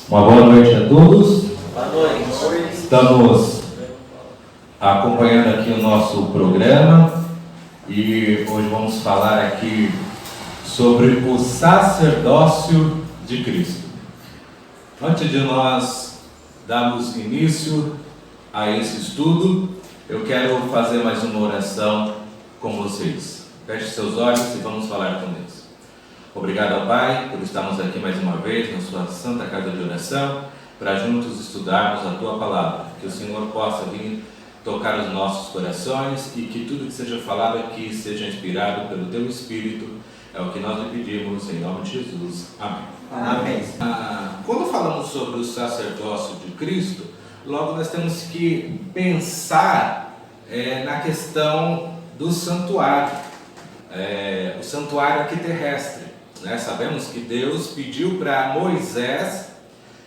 Uma boa noite a todos. Boa noite. Estamos acompanhando aqui o nosso programa e hoje vamos falar aqui sobre o sacerdócio de Cristo. Antes de nós darmos início a esse estudo, eu quero fazer mais uma oração com vocês. Feche seus olhos e vamos falar com Deus. Obrigado ao Pai por estarmos aqui mais uma vez na sua santa casa de oração, para juntos estudarmos a Tua Palavra. Que o Senhor possa vir tocar os nossos corações e que tudo que seja falado aqui seja inspirado pelo Teu Espírito. É o que nós lhe pedimos em nome de Jesus. Amém. Amém. Quando falamos sobre o sacerdócio de Cristo, logo nós temos que pensar na questão do santuário, o santuário aqui terrestre. Sabemos que Deus pediu para Moisés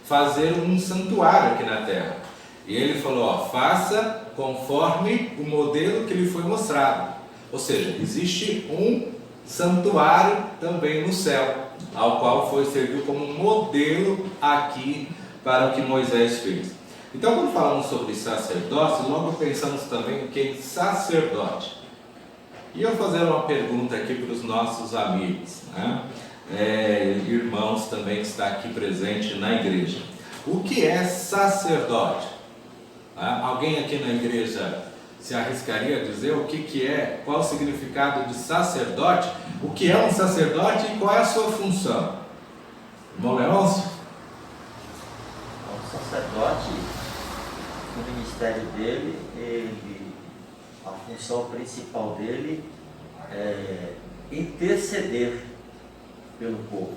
fazer um santuário aqui na terra. E ele falou, faça conforme o modelo que lhe foi mostrado. Ou seja, existe um santuário também no céu, ao qual serviu como modelo aqui para o que Moisés fez. Então, quando falamos sobre sacerdócio, logo pensamos também em sacerdote. E eu vou fazer uma pergunta aqui para os nossos amigos, irmãos também que está aqui presente na igreja. O que é sacerdote? Alguém aqui na igreja se arriscaria a dizer o que é, qual o significado de sacerdote? O que é um sacerdote e qual é a sua função? Irmão Leôncio? O sacerdote, no ministério dele, a função principal dele é interceder pelo povo.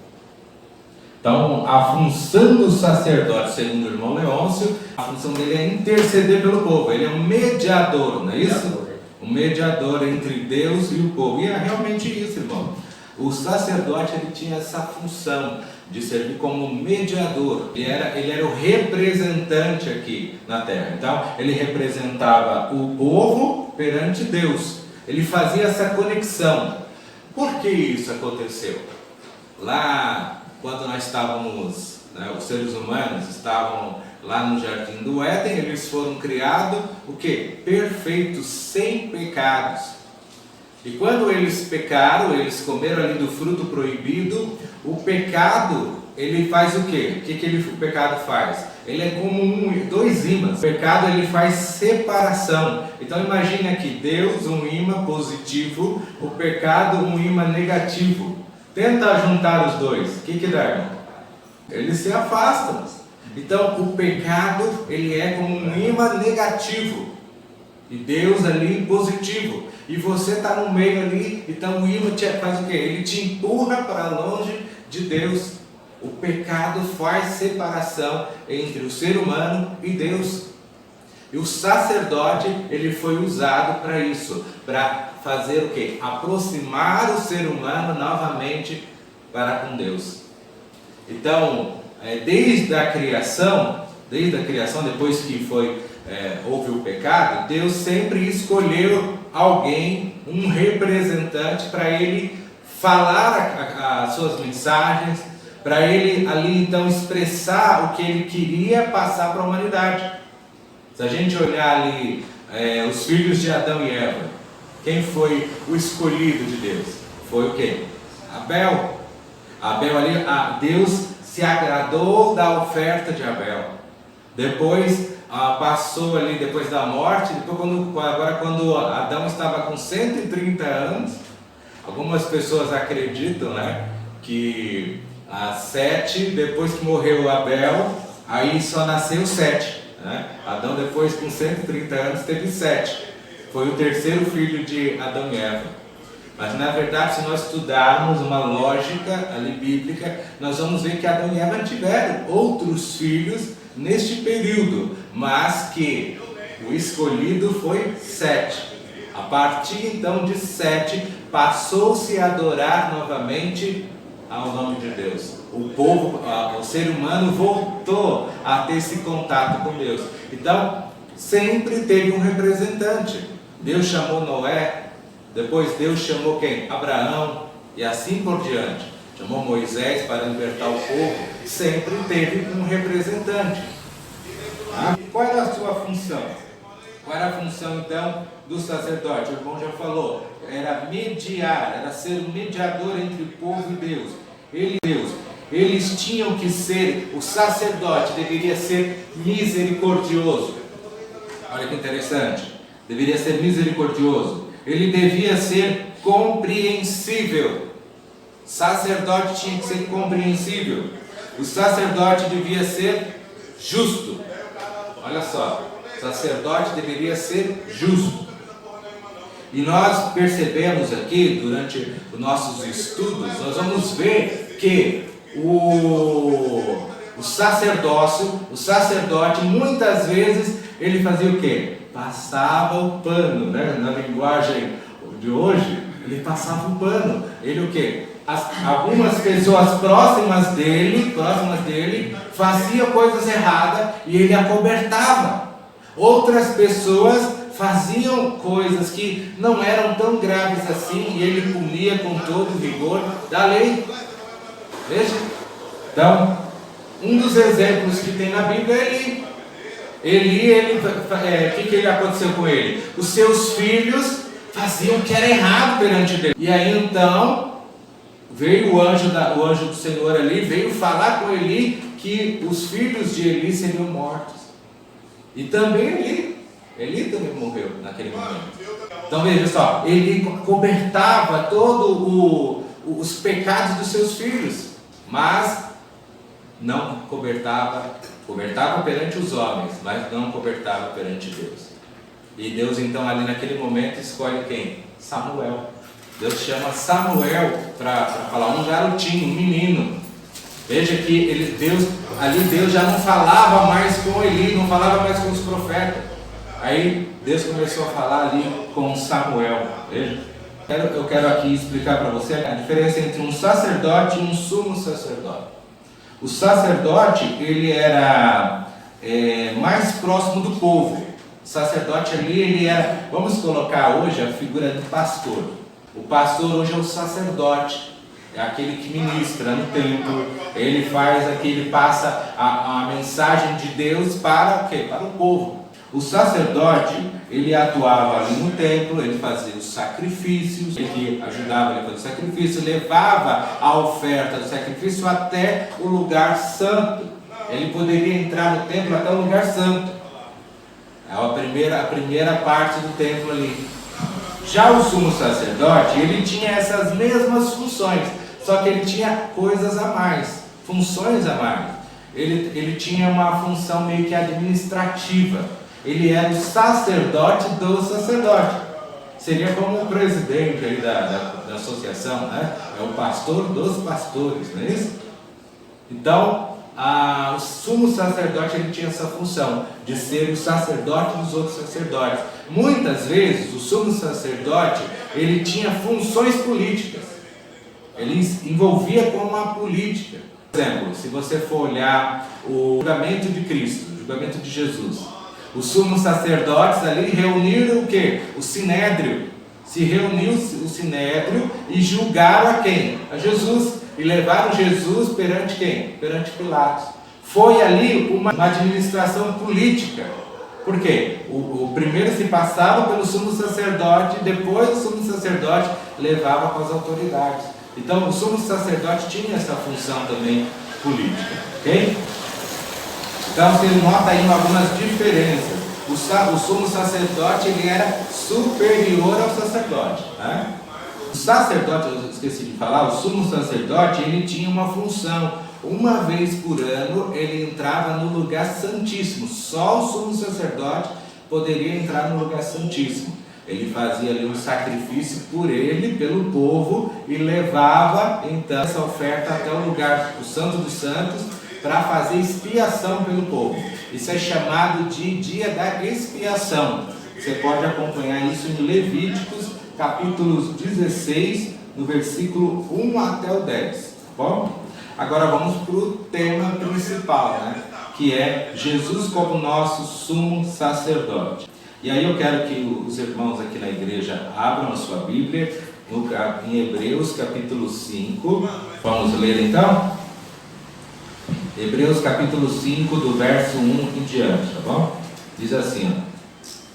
Então, a função do sacerdote, segundo o irmão Leôncio, a função dele é interceder pelo povo. Ele é um mediador, não é isso? Um mediador entre Deus e o povo. E é realmente isso, irmão. O sacerdote ele tinha essa função de servir como mediador. Ele era o representante aqui na terra. Então, ele representava o povo perante Deus. Ele fazia essa conexão. Por que isso aconteceu? Lá, quando nós estávamos, os seres humanos estavam lá no Jardim do Éden, eles foram criados, o quê? Perfeitos, sem pecados. E quando eles pecaram, eles comeram ali do fruto proibido, o pecado, ele faz o quê? O que o pecado faz? Ele é como dois ímãs. O pecado, ele faz separação. Então imagine aqui, Deus um ímã positivo, o pecado um ímã negativo. Tenta juntar os dois, o que dá, irmão? Eles se afastam. Então o pecado, ele é como um ímã negativo. E Deus ali positivo. E você está no meio ali, então o ímã faz o quê? Ele te empurra para longe de Deus. O pecado faz separação entre o ser humano e Deus. E o sacerdote, ele foi usado para isso, para fazer o quê? Aproximar o ser humano novamente para com Deus. Então, desde a criação, depois que houve o pecado, Deus sempre escolheu alguém, um representante, para ele falar as suas mensagens, para ele ali então expressar o que ele queria passar para a humanidade. Se a gente olhar ali os filhos de Adão e Eva, quem foi o escolhido de Deus? Foi o quê? Abel. Abel ali, Deus se agradou da oferta de Abel. Depois passou ali, depois da morte, agora quando Adão estava com 130 anos, algumas pessoas acreditam, que Sete, depois que morreu Abel, aí só nasceu Sete. Adão depois com 130 anos teve Sete. Foi o terceiro filho de Adão e Eva. Mas na verdade, se nós estudarmos uma lógica ali bíblica, nós vamos ver que Adão e Eva tiveram outros filhos neste período, mas que o escolhido foi Sete. A partir então de Sete, passou-se a adorar novamente ao nome de Deus. O povo, o ser humano voltou a ter esse contato com Deus. Então, sempre teve um representante. Deus chamou Noé, depois Deus chamou quem? Abraão, e assim por diante. chamou Moisés para libertar o povo, sempre teve um representante. Tá? Qual era a sua função? Qual era a função então do sacerdote? O irmão já falou, era mediar, era ser um mediador entre o povo e Deus. Eles tinham que ser, o sacerdote deveria ser misericordioso. Olha que interessante, deveria ser misericordioso. Ele devia ser compreensível. O sacerdote tinha que ser compreensível. O sacerdote devia ser justo. Olha só, o sacerdote deveria ser justo. E nós percebemos aqui, durante os nossos estudos, nós vamos ver que o sacerdote, muitas vezes, ele fazia o quê? Passava o pano, né? Na linguagem de hoje, ele passava o pano. Ele o quê? Algumas pessoas próximas dele faziam coisas erradas e ele acobertava. Outras pessoas faziam coisas que não eram tão graves assim e ele punia com todo o rigor da lei. Veja. Então, um dos exemplos que tem na Bíblia é Eli. O que aconteceu com ele? Os seus filhos faziam o que era errado perante Deus. E aí então veio o anjo do Senhor ali, veio falar com Eli que os filhos de Eli seriam mortos. E também Eli também morreu naquele momento. Então veja só, Eli cobertava todos os pecados dos seus filhos, mas não cobertava perante os homens, mas não cobertava perante Deus. E Deus então ali naquele momento escolhe quem? Samuel. Deus chama Samuel para falar, um garotinho, um menino. Veja que Deus já não falava mais com Eli, não falava mais com os profetas. Aí Deus começou a falar ali com Samuel. Veja. Eu quero aqui explicar para você a diferença entre um sacerdote e um sumo sacerdote. O sacerdote, ele era mais próximo do povo. O sacerdote ali, ele era, vamos colocar hoje a figura do pastor. O pastor hoje é o sacerdote, é aquele que ministra no templo. Ele passa a mensagem de Deus para o quê? Para o povo. O sacerdote, ele atuava ali no templo, ele fazia os sacrifícios, ele ajudava a fazer o sacrifício, levava a oferta do sacrifício até o lugar santo. Ele poderia entrar no templo até o lugar santo. É a primeira parte do templo ali. Já o sumo sacerdote, ele tinha essas mesmas funções, só que ele tinha coisas a mais, funções a mais. Ele tinha uma função meio que administrativa. Ele era o sacerdote do sacerdote. Seria como o presidente aí da associação, né? É o pastor dos pastores, não é isso? Então, o sumo sacerdote, ele tinha essa função de ser o sacerdote dos outros sacerdotes. Muitas vezes o sumo sacerdote, ele tinha funções políticas. Ele envolvia com a política. Por exemplo, se você for olhar o julgamento de Cristo, o julgamento de Jesus, os sumos sacerdotes ali reuniram o quê? O sinédrio. Se reuniu o sinédrio e julgaram a quem? A Jesus. E levaram Jesus perante quem? Perante Pilatos. Foi ali uma administração política. Por quê? O primeiro se passava pelo sumo sacerdote, depois o sumo sacerdote levava para as autoridades. Então o sumo sacerdote tinha essa função também política. Ok? Então você nota aí algumas diferenças. O sumo sacerdote, ele era superior ao sacerdote, né? O sacerdote, eu esqueci de falar, o sumo sacerdote, ele tinha uma função. Uma vez por ano ele entrava no lugar santíssimo. Só o sumo sacerdote poderia entrar no lugar santíssimo. Ele fazia ali um sacrifício por ele, pelo povo, e levava então essa oferta até o lugar, o Santo dos Santos, para fazer expiação pelo povo. Isso é chamado de dia da expiação. Você pode acompanhar isso em Levíticos, capítulos 16, no versículo 1 até o 10. Tá bom? Agora vamos para o tema principal, né? Que é Jesus como nosso sumo sacerdote. E aí eu quero que os irmãos aqui na igreja abram a sua Bíblia em Hebreus capítulo 5, Vamos ler então? Hebreus capítulo 5, do verso 1 em diante, tá bom? Diz assim, ó: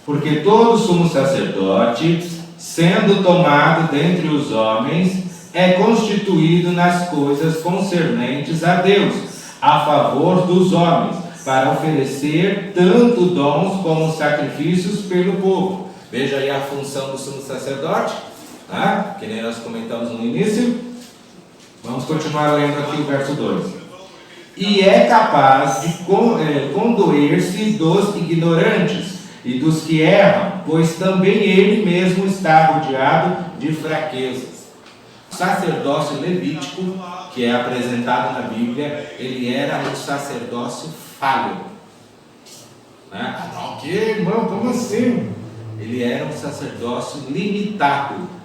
porque todo sumo sacerdote, sendo tomado dentre os homens, é constituído nas coisas concernentes a Deus, a favor dos homens, para oferecer tanto dons como sacrifícios pelo povo. Veja aí a função do sumo sacerdote, tá? Que nem nós comentamos no início. Vamos continuar lendo aqui o verso 2. E é capaz de condoer-se dos ignorantes e dos que erram, pois também ele mesmo está rodeado de fraquezas. O sacerdócio levítico, que é apresentado na Bíblia, ele era um sacerdócio falho. Né? Ah, não, que irmão, como assim? Ele era um sacerdócio limitado.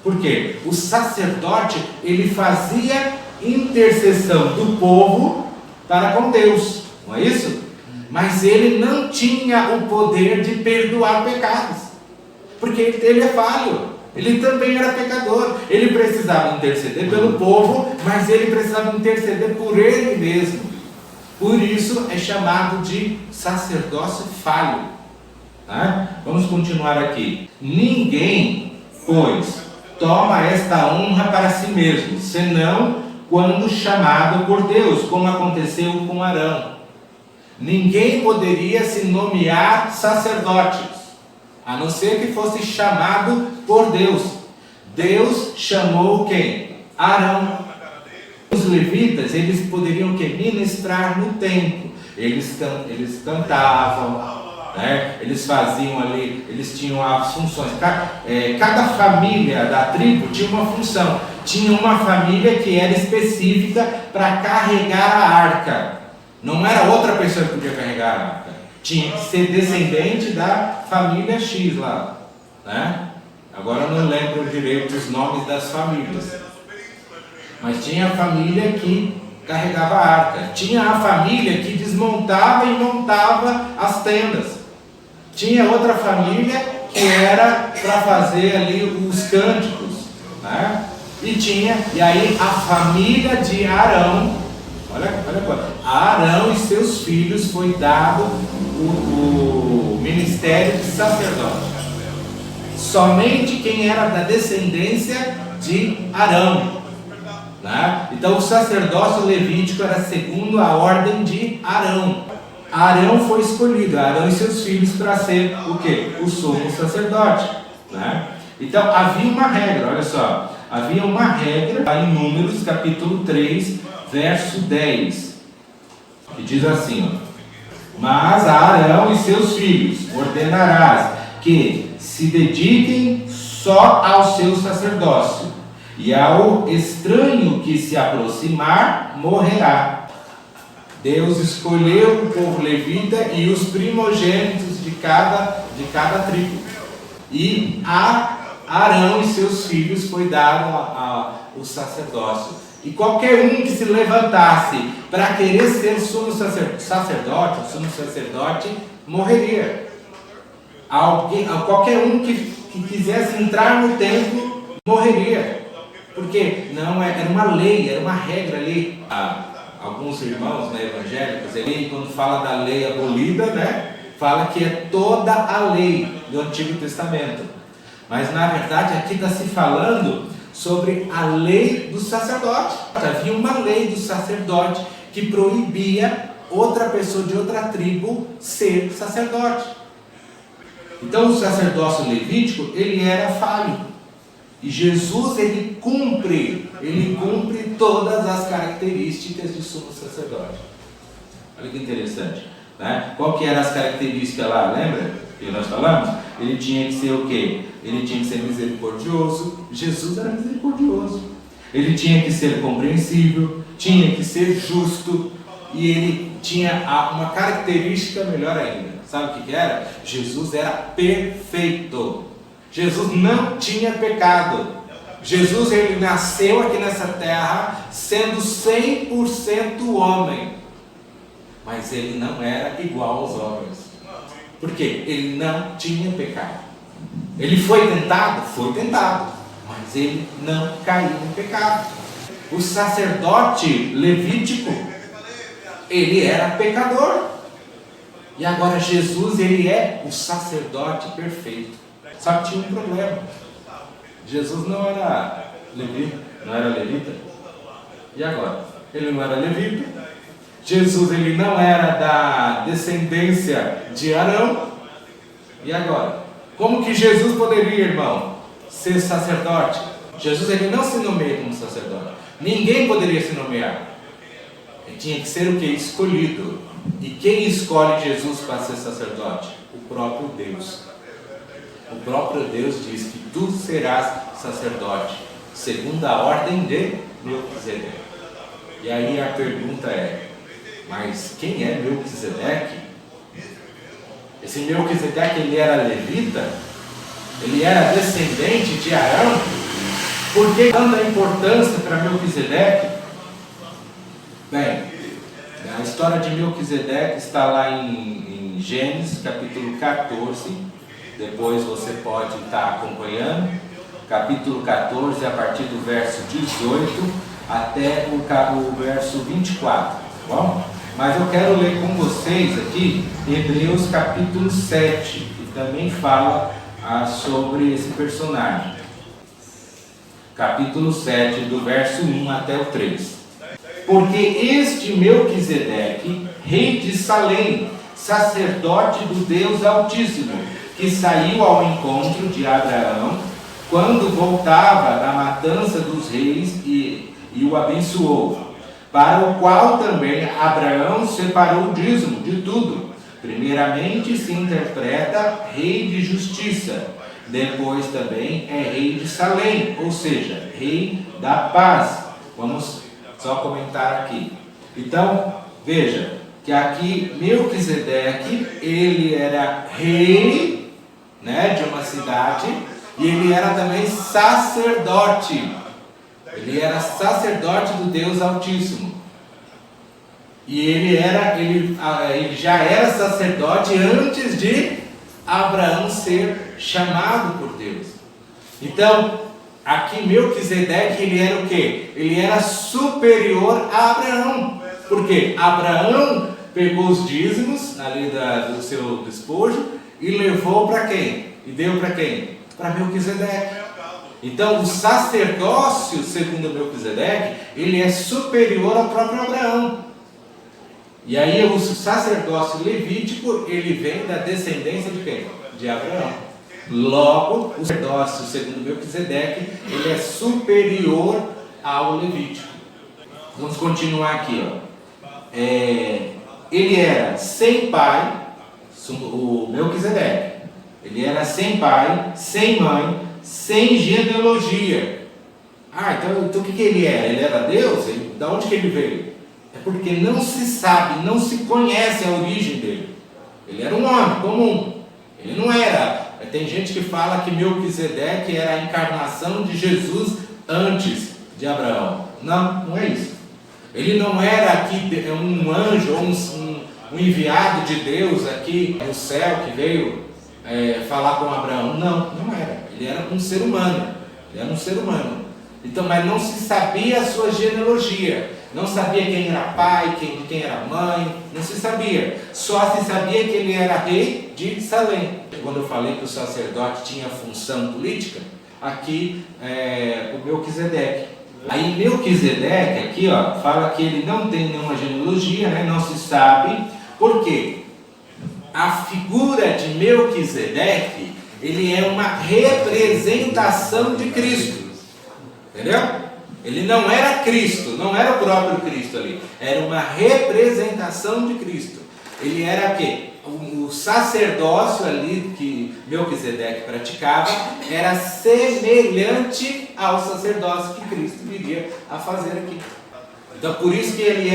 Por quê? O sacerdote, ele fazia intercessão do povo para com Deus, não é isso? Mas ele não tinha o poder de perdoar pecados, porque ele é falho, ele também era pecador. Ele precisava interceder pelo povo, mas ele precisava interceder por ele mesmo. Por isso é chamado de sacerdócio falho. Tá? Vamos continuar aqui. Ninguém, pois, toma esta honra para si mesmo, senão quando chamado por Deus, como aconteceu com Arão. Ninguém poderia se nomear sacerdote, a não ser que fosse chamado por Deus. Deus chamou quem? Arão. Os levitas, eles poderiam ministrar no templo. Eles cantavam, né? Eles faziam ali, eles tinham as funções. Cada família da tribo tinha uma função. Tinha uma família que era específica para carregar a arca. Não era outra pessoa que podia carregar a arca. Tinha que ser descendente da família X lá, né? Agora eu não lembro direito os nomes das famílias. Mas tinha a família que carregava a arca. Tinha a família que desmontava e montava as tendas. Tinha outra família que era para fazer ali os cânticos, né? E aí a família de Arão, olha, Arão e seus filhos foi dado o ministério de sacerdote. Somente quem era da descendência de Arão, né? Então o sacerdócio levítico era segundo a ordem de Arão. Arão foi escolhido, Arão e seus filhos, para ser o quê? O sumo sacerdote, né? Então havia uma regra, olha só. Havia uma regra em Números capítulo 3, verso 10, que diz assim, ó: mas a Arão e seus filhos ordenarás que se dediquem só ao seu sacerdócio, e ao estranho que se aproximar morrerá. Deus escolheu o povo levita e os primogênitos de cada tribo. E a Arão e seus filhos foi dado o sacerdócio. E qualquer um que se levantasse para querer ser sumo sacerdote, morreria. Qualquer um que quisesse entrar no templo, morreria. Porque não era uma lei, era uma regra ali. Alguns irmãos, né, evangélicos, ele, quando fala da lei abolida, né, fala que é toda a lei do Antigo Testamento. Mas na verdade aqui está se falando sobre a lei do sacerdote. Havia uma lei do sacerdote que proibia outra pessoa de outra tribo ser sacerdote. Então o sacerdócio levítico, ele era falho. E Jesus, ele cumpre todas as características de sumo sacerdote. Olha que interessante, né? Qual que eram as características lá, lembra? Que nós falamos? Ele tinha que ser o quê? Ele tinha que ser misericordioso. Jesus era misericordioso. Ele tinha que ser compreensível, tinha que ser justo, e ele tinha uma característica melhor ainda. Sabe o que era? Jesus era perfeito. Jesus não tinha pecado. Jesus, ele nasceu aqui nessa terra sendo 100% homem, mas ele não era igual aos homens. Por quê? Ele não tinha pecado. Ele foi tentado? Foi tentado, mas ele não caiu em pecado. O sacerdote levítico, ele era pecador. E agora Jesus, ele é o sacerdote perfeito. Só que tinha um problema. Jesus não era levita. E agora? Ele não era levita. Jesus, ele não era da descendência de Arão. E agora? Como que Jesus poderia, irmão, ser sacerdote? Jesus, ele não se nomeia como sacerdote. Ninguém poderia se nomear. Ele tinha que ser o que? Escolhido. E quem escolhe Jesus para ser sacerdote? O próprio Deus. O próprio Deus diz que tu serás sacerdote, segundo a ordem de Melquisedeque. E aí a pergunta é, mas quem é Melquisedeque? Esse Melquisedeque, ele era levita? Ele era descendente de Arão? Por que tanta importância para Melquisedeque? Bem, a história de Melquisedeque está lá em Gênesis, capítulo 14. Depois você pode estar acompanhando. Capítulo 14, a partir do verso 18 até o verso 24. Tá bom? Mas eu quero ler com vocês aqui Hebreus capítulo 7, que também fala sobre esse personagem. Capítulo 7, do verso 1 até o 3. Porque este Melquisedeque, rei de Salém, sacerdote do Deus Altíssimo, que saiu ao encontro de Abraão, quando voltava da matança dos reis e o abençoou, para o qual também Abraão separou o dízimo de tudo. Primeiramente se interpreta rei de justiça, depois também é rei de Salém, ou seja, rei da paz. Vamos só comentar aqui. Então, veja que aqui Melquisedeque, ele era rei, né, de uma cidade, e ele era também sacerdote. Ele era sacerdote do Deus Altíssimo. E ele já era sacerdote antes de Abraão ser chamado por Deus. Então, aqui Melquisedeque, ele era o quê? Ele era superior a Abraão. Porque Abraão pegou os dízimos ali do seu despojo e levou para quem? E deu para quem? Para Melquisedeque. Então, o sacerdócio, segundo Melquisedeque, ele é superior ao próprio Abraão. E aí o sacerdócio levítico, ele vem da descendência de quem? De Abraão. Logo, o sacerdócio, segundo Melquisedeque, ele é superior ao levítico. Vamos continuar aqui, ó. Ele era sem pai, o Melquisedeque. Ele era sem pai, sem mãe, sem genealogia. Então o que ele era? Ele era Deus? Da onde que ele veio? É porque não se sabe, não se conhece a origem dele. Ele era um homem comum. Ele não era. Tem gente que fala que Melquisedeque era a encarnação de Jesus antes de Abraão. Não, não é isso. Ele não era aqui um anjo ou um enviado de Deus aqui no céu que veio falar com Abraão. Não, não era. Ele era um ser humano. Ele era um ser humano. Então, mas não se sabia a sua genealogia. Não sabia quem era pai, quem era mãe. Não se sabia. Só se sabia que ele era rei de Salém. Quando eu falei que o sacerdote tinha função política, aqui o Melquisedeque. Aí Melquisedeque aqui, ó, fala que ele não tem nenhuma genealogia, né? Não se sabe. Por quê? A figura de Melquisedeque, ele é uma representação de Cristo. Entendeu? Ele não era Cristo, não era o próprio Cristo ali. Era uma representação de Cristo. Ele era o quê? O sacerdócio ali que Melquisedeque praticava era semelhante ao sacerdócio que Cristo viria a fazer aqui. Então por isso que ele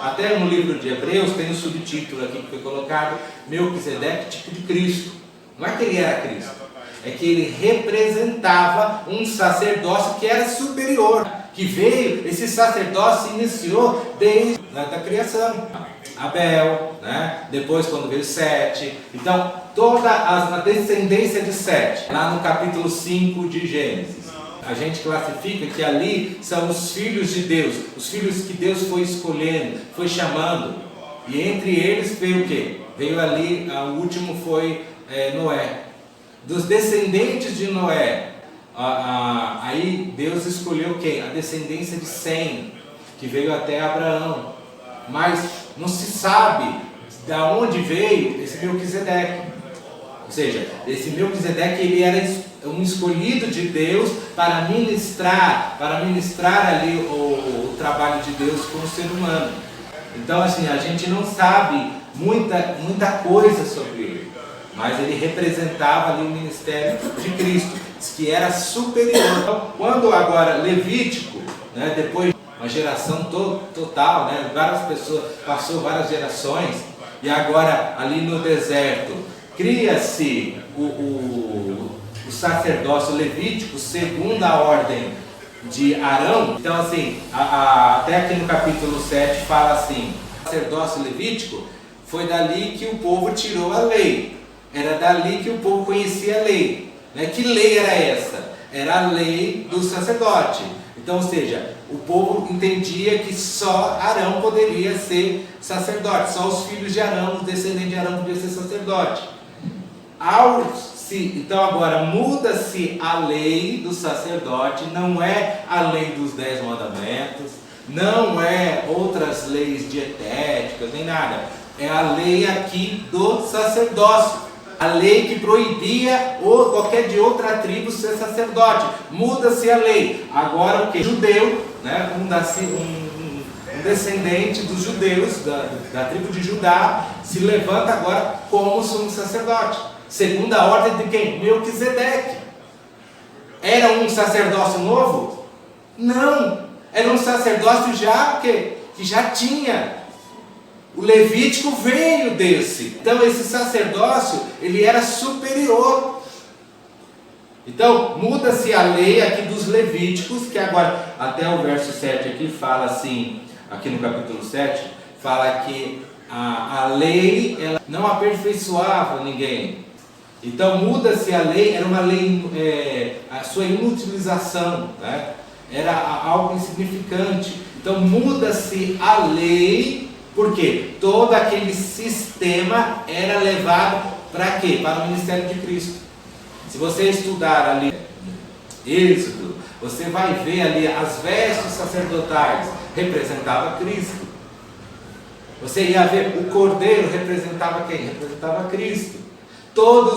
até no livro de Hebreus tem um subtítulo aqui que foi colocado, Melquisedeque, tipo de Cristo. Não é que ele era Cristo, é que ele representava um sacerdócio que era superior, que veio, esse sacerdócio se iniciou desde a criação. Abel, né? Depois quando veio Sete. Então, toda a descendência de Sete, lá no capítulo 5 de Gênesis. A gente classifica que ali são os filhos de Deus, os filhos que Deus foi escolhendo, foi chamando. E entre eles veio o quê? Veio ali, o último foi Noé. Dos descendentes de Noé, aí Deus escolheu quem? A descendência de Sem, que veio até Abraão. Mas não se sabe de onde veio esse Melquisedeque. Ou seja, esse Melquisedeque, ele era um escolhido de Deus para ministrar ali o trabalho de Deus com o ser humano. Então, assim, a gente não sabe muita coisa sobre ele, mas ele representava ali o ministério de Cristo, que era superior. Então, quando agora Levítico, né, depois de uma geração total, né, várias pessoas, passou várias gerações, e agora ali no deserto, cria-se o sacerdócio levítico segundo a ordem de Arão. Então, assim, até aqui no capítulo 7 fala assim: o sacerdócio levítico foi dali que o povo tirou a lei, era dali que o povo conhecia a lei. Né? Que lei era essa? Era a lei do sacerdote. Então, ou seja, o povo entendia que só Arão poderia ser sacerdote, só os filhos de Arão, os descendentes de Arão podiam ser sacerdote. Então agora muda-se a lei do sacerdote, não é a lei dos 10 mandamentos, não é outras leis dietéticas, nem nada. É a lei aqui do sacerdócio. A lei que proibia ou qualquer de outra tribo ser sacerdote. Muda-se a lei. Agora o que? Judeu, né? Um descendente dos judeus, da tribo de Judá, se levanta agora como sumo sacerdote. Segundo a ordem de quem? Melquisedeque. Era um sacerdócio novo? Não. Era um sacerdócio que já tinha. O Levítico veio desse. Então esse sacerdócio, ele era superior. Então muda-se a lei aqui dos Levíticos, que agora, até o verso 7 aqui fala assim, aqui no capítulo 7, fala que a lei, ela não aperfeiçoava ninguém. Então muda-se a lei, era uma lei, a sua inutilização, né? Era algo insignificante. Então muda-se a lei, porque todo aquele sistema era levado para quê? Para o ministério de Cristo. Se você estudar ali Êxodo, você vai ver ali as vestes sacerdotais, representava Cristo. Você ia ver o cordeiro, representava quem? Representava Cristo. Todo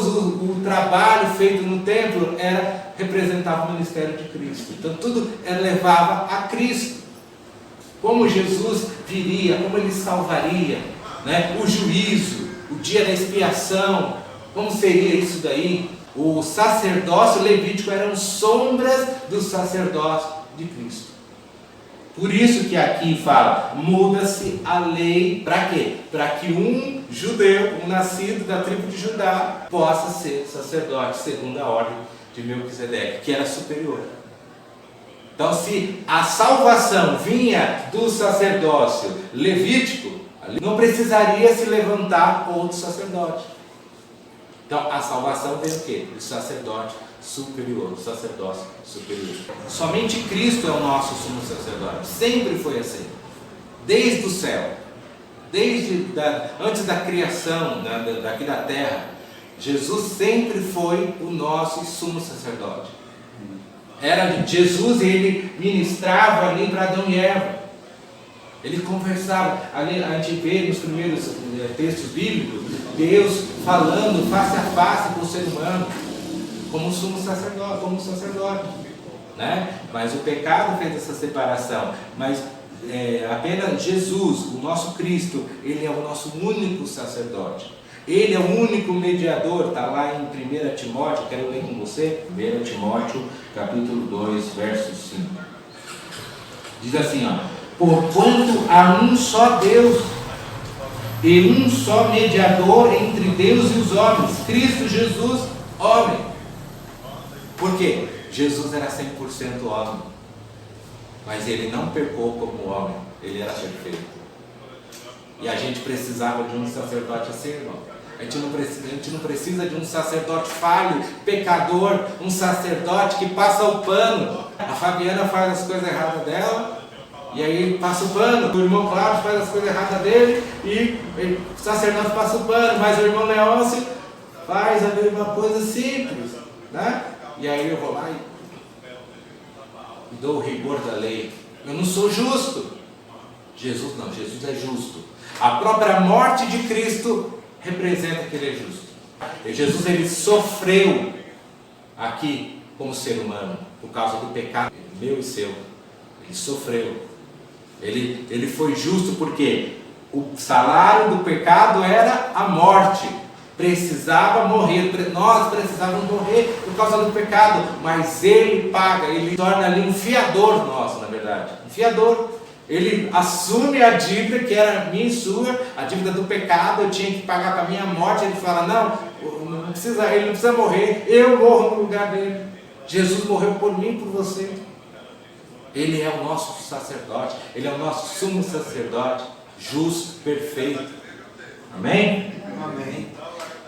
o trabalho feito no templo representava o ministério de Cristo. Então tudo levava a Cristo. Como Jesus viria, como Ele salvaria, né? O juízo, o dia da expiação, como seria isso daí? O sacerdócio levítico eram sombras do sacerdócio de Cristo. Por isso que aqui fala, muda-se a lei para quê? Para que um judeu, um nascido da tribo de Judá, possa ser sacerdote, segundo a ordem de Melquisedeque, que era superior. Então, se a salvação vinha do sacerdócio levítico, não precisaria se levantar outro sacerdote. Então, a salvação vem o quê? Do sacerdote superior, do sacerdócio superior. Somente Cristo é o nosso sumo sacerdote. Sempre foi assim. Desde o céu. Antes da criação daqui da terra, Jesus sempre foi o nosso sumo sacerdote. Era Jesus, ele ministrava ali para Adão e Eva. Ele conversava. Ali, a gente vê nos primeiros textos bíblicos, Deus falando face a face com o ser humano, como sumo sacerdote, como sacerdote, né? Mas o pecado fez essa separação. Mas apenas Jesus, o nosso Cristo, Ele é o nosso único sacerdote. Ele é o único mediador, está lá em 1 Timóteo, quero ler com você, 1 Timóteo, capítulo 2, verso 5. Diz assim, ó: porquanto há um só Deus, e um só mediador entre Deus e os homens, Cristo Jesus, homem. Por quê? Jesus era 100% homem, mas Ele não pecou como homem, Ele era perfeito. E a gente precisava de um sacerdote assim, irmão. A gente não precisa de um sacerdote falho, pecador, um sacerdote que passa o pano. A Fabiana faz as coisas erradas dela, e aí passa o pano. O irmão Cláudio faz as coisas erradas dele, e o sacerdote passa o pano. Mas o irmão Leôncio faz a mesma coisa simples, né? E aí eu vou lá e dou o rigor da lei. Eu não sou justo. Jesus não, Jesus é justo. A própria morte de Cristo representa que ele é justo. E Jesus, ele sofreu aqui como ser humano por causa do pecado meu e seu. Ele sofreu. Ele foi justo porque o salário do pecado era a morte. Precisava morrer, nós precisávamos morrer por causa do pecado, mas ele paga, ele torna ali um fiador nosso, na verdade, um fiador. Ele assume a dívida que era minha e sua, a dívida do pecado, eu tinha que pagar com a minha morte. Ele fala, ele não precisa morrer, eu morro no lugar dele. Jesus morreu por mim e por você. Ele é o nosso sacerdote, ele é o nosso sumo sacerdote, justo, perfeito. Amém? Amém.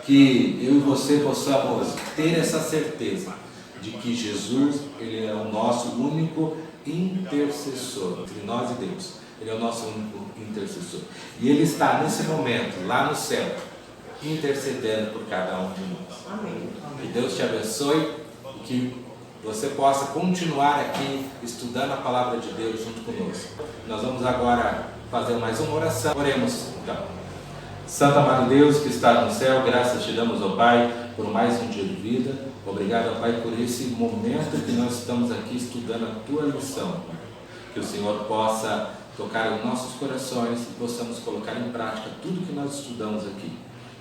Que eu e você possamos ter essa certeza de que Jesus, ele é o nosso único intercessor entre nós e Deus. Ele é o nosso único intercessor. E ele está nesse momento, lá no céu, intercedendo por cada um de nós. Amém. Que Deus te abençoe e que você possa continuar aqui estudando a palavra de Deus junto conosco. Nós vamos agora fazer mais uma oração. Oremos então. Santo amado Deus que está no céu, graças te damos, ó Pai, por mais um dia de vida. Obrigado, ó Pai, por esse momento que nós estamos aqui estudando a Tua lição. Que o Senhor possa tocar em nossos corações e possamos colocar em prática tudo que nós estudamos aqui.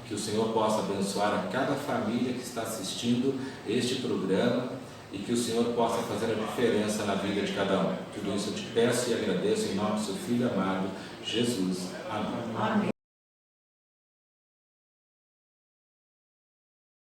Que o Senhor possa abençoar a cada família que está assistindo este programa e que o Senhor possa fazer a diferença na vida de cada um. Tudo isso eu te peço e agradeço em nome do seu Filho amado, Jesus. Amém. Amém.